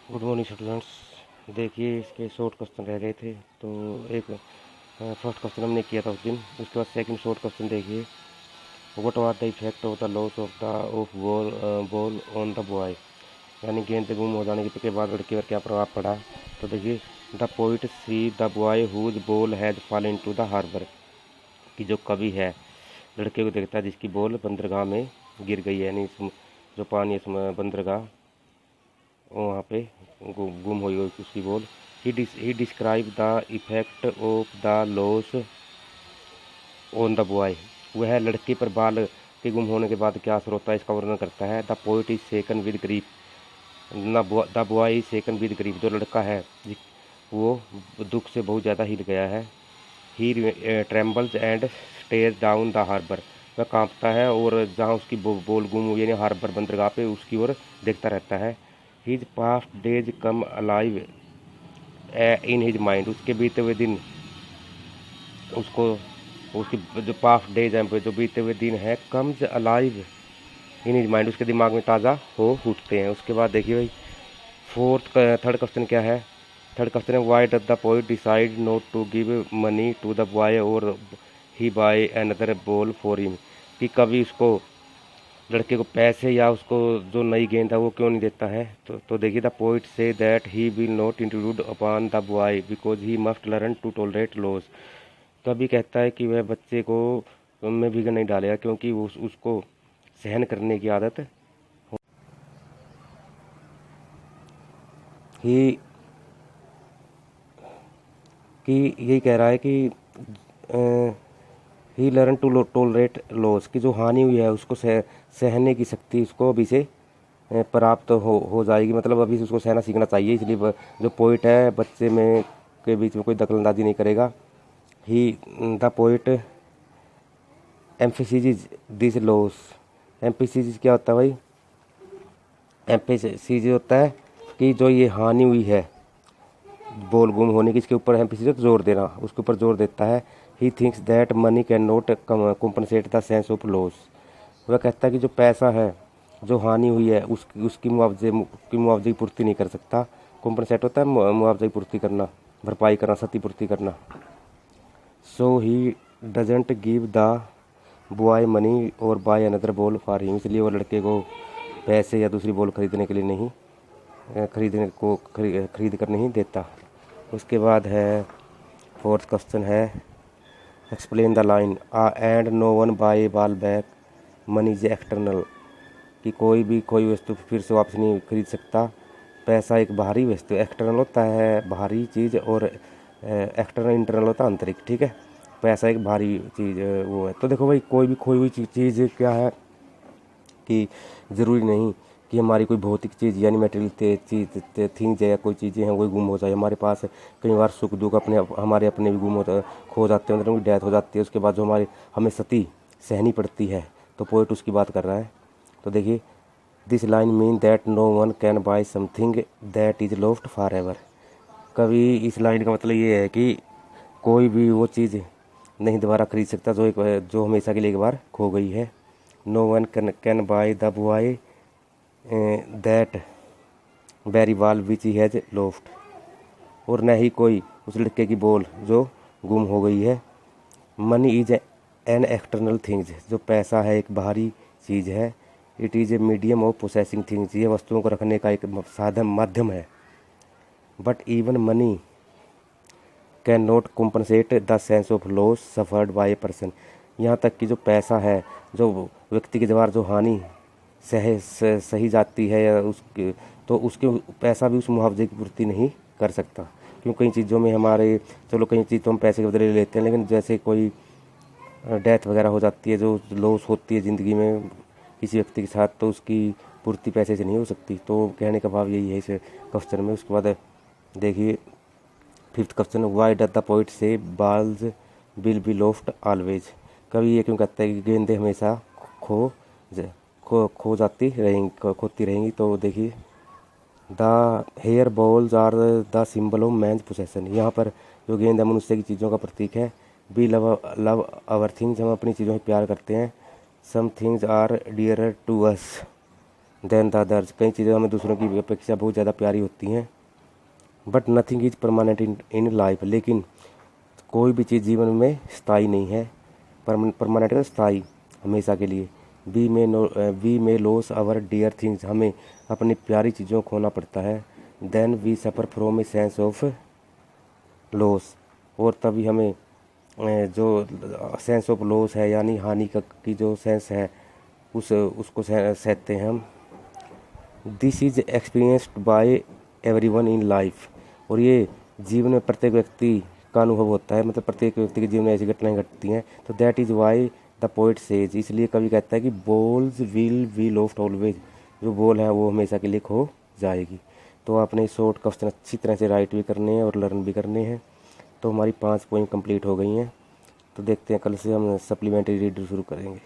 Good morning students. देखिए इसके short question रह गए थे, तो एक फर्स्ट क्वेश्चन हमने किया था उस दिन। उसके बाद सेकंड शॉर्ट क्वेश्चन देखिए, what was the effect of the loss of ball on the boy, यानी गेंद गुम हो जाने के बाद लड़के पर क्या प्रभाव पड़ा। तो देखिए, the poet see the boy whose ball has fall into the harbour, कि जो कवि है लड़के को देखता है जिसकी बॉल बंदरगाह में गिर गई है, यानी जो पानी है बंदरगाह वहाँ पे गुम हुई उसकी ball. He describe the effect of the loss on the boy, वह लड़के पर बाल के गुम होने के बाद क्या असर होता है इसका वर्णन करता है। The poet is सेकन with grief, the boy is सेकन with grief, जो लड़का है वो दुख से बहुत ज़्यादा हिल गया है। He trembles and stare down the harbour, वह कांपता है और जहाँ उसकी बॉल गुम हुई यानी हार्बर बंदरगाह पे उसकी ओर देखता रहता है। His past days come alive in his mind, उसके बीते हुए दिन उसको उसकी जो पास्ट डेज हैं जो बीते हुए दिन है comes alive in his mind, उसके दिमाग में ताज़ा हो उठते हैं। उसके बाद देखिए भाई थर्ड क्वेश्चन क्या है। थर्ड क्वेश्चन है, why does the poet decide not to give money to the boy और he buy another ball for him, कि कभी उसको लड़के को पैसे या उसको जो नई गेंद है वो क्यों नहीं देता है। तो देखिए, the poet says that he will not intrude upon the boy because he must learn to tolerate loss, कभी कहता है कि वह बच्चे को में विघन नहीं डालेगा क्योंकि वो उसको सहन करने की आदत ही कि यही कह रहा है कि ही लर्न टू टॉलरेट लॉस, की जो हानि हुई है उसको सहने की शक्ति उसको अभी से प्राप्त हो जाएगी, मतलब अभी से उसको सहना सीखना चाहिए। इसलिए जो पोइट है बच्चे में के बीच में कोई दखलंदाजी नहीं करेगा। He the poet emphasis this loss, emphasis क्या होता है भाई, एम्फेसिस होता है कि जो ये हानि हुई है बॉल गुम होने की, इसके ऊपर एम्फेसिस जोर देना, उसके ऊपर जोर देता है। He thinks that money can not compensate the sense of loss, वह कहता है कि जो पैसा है जो हानि हुई है उसकी मुआवजे की पूर्ति नहीं कर सकता। कॉम्पनसेट होता है मुआवजे की पूर्ति करना, भरपाई करना, क्षतिपूर्ति करना। So he doesn't give the boy money और buy another ball for him, इसलिए वो लड़के को पैसे या दूसरी बॉल खरीदने के लिए नहीं खरीद कर नहीं देता। उसके बाद है फोर्थ क्वेश्चन है, explain the line and no one buy ball back money is external, कि कोई वस्तु फिर से वापस नहीं खरीद सकता, पैसा एक बाहरी वस्तु, एक्सटर्नल होता है बाहरी चीज़ और एक्सटर्नल इंटरनल होता है आंतरिक, ठीक है। पैसा एक बाहरी चीज़ वो है। तो देखो भाई, कोई भी खोई हुई चीज़ क्या है कि ज़रूरी नहीं कि हमारी कोई भौतिक चीज़ यानी मटेरियल चीज़ थिंग्स है या कोई चीज़ें हैं वही गुम हो जाए हमारे पास। कई बार सुख दुख हमारे अपने भी गुम हो खो जाते हैं, मतलब उनकी डेथ हो जाती है, उसके बाद जो हमें सती सहनी पड़ती है। तो पोइट उसकी बात कर रहा है। तो देखिए, this line mean that no one can buy something that is lost for ever, कभी इस लाइन का मतलब ये है कि कोई भी वो चीज़ नहीं दोबारा खरीद सकता जो हमेशा के लिए एक बार खो गई है। No one can buy the boy that very ball which he has lost, और न ही कोई उस लड़के की बॉल जो गुम हो गई है। Money is an external things, जो पैसा है एक बाहरी चीज़ है। It is a medium of processing things, ये वस्तुओं को रखने का एक साधन माध्यम है। But even money can not compensate the sense of loss suffered by a person, यहाँ तक कि जो पैसा है जो व्यक्ति के द्वारा जो हानि सही जाती है या उसके, तो उसके पैसा भी उस मुआवजे की पूर्ति नहीं कर सकता। क्यों, कई चीज़ों में हमारे, चलो कई चीज़ तो हम पैसे के बदले ले लेते हैं, लेकिन जैसे कोई डेथ वगैरह हो जाती है, जो लॉस होती है ज़िंदगी में किसी व्यक्ति के साथ, तो उसकी पूर्ति पैसे से नहीं हो सकती। तो कहने का भाव यही है इस क्वेश्चन में। उसके बाद देखिए fifth question, why does the poet say balls will be lost always, कभी ये क्यों कहता है कि गेंदें हमेशा खो जाती रहेंगी, खोती रहेंगी। तो देखिए, the hair balls are the symbol of man's possession, यहाँ पर जो गेंद है मनुष्य की चीज़ों का प्रतीक है। वी लव आवर थिंग्स, हम अपनी चीज़ों से प्यार करते हैं। Some things are dearer to us than the others, कई चीज़ें हमें दूसरों की अपेक्षा बहुत ज़्यादा प्यारी होती हैं। But nothing is permanent in life, लेकिन कोई भी चीज़ जीवन में स्थायी नहीं है। परमानेंट है स्थायी, हमेशा के लिए। We may loss our dear things, हमें अपनी प्यारी चीज़ों को खोना पड़ता है। Then we suffer from a sense of loss, और तभी हमें जो सेंस ऑफ लॉस है यानी हानि की जो सेंस है उसको सहते हैं हम। This is experienced bye everyone in life, और ये जीवन में प्रत्येक व्यक्ति का अनुभव होता है, मतलब प्रत्येक व्यक्ति के जीवन में ऐसी घटनाएं घटती हैं। तो that is why the poet says, इसलिए कवि कहता है कि balls will be lost always, जो बॉल है वो हमेशा के लिए खो जाएगी। तो आपने शॉर्ट क्वेश्चन अच्छी तरह से राइट भी करने हैं और लर्न भी करने हैं। तो हमारी 5 पोइंट कंप्लीट हो गई हैं। तो देखते हैं, कल से हम सप्लीमेंट्री रीडर शुरू करेंगे।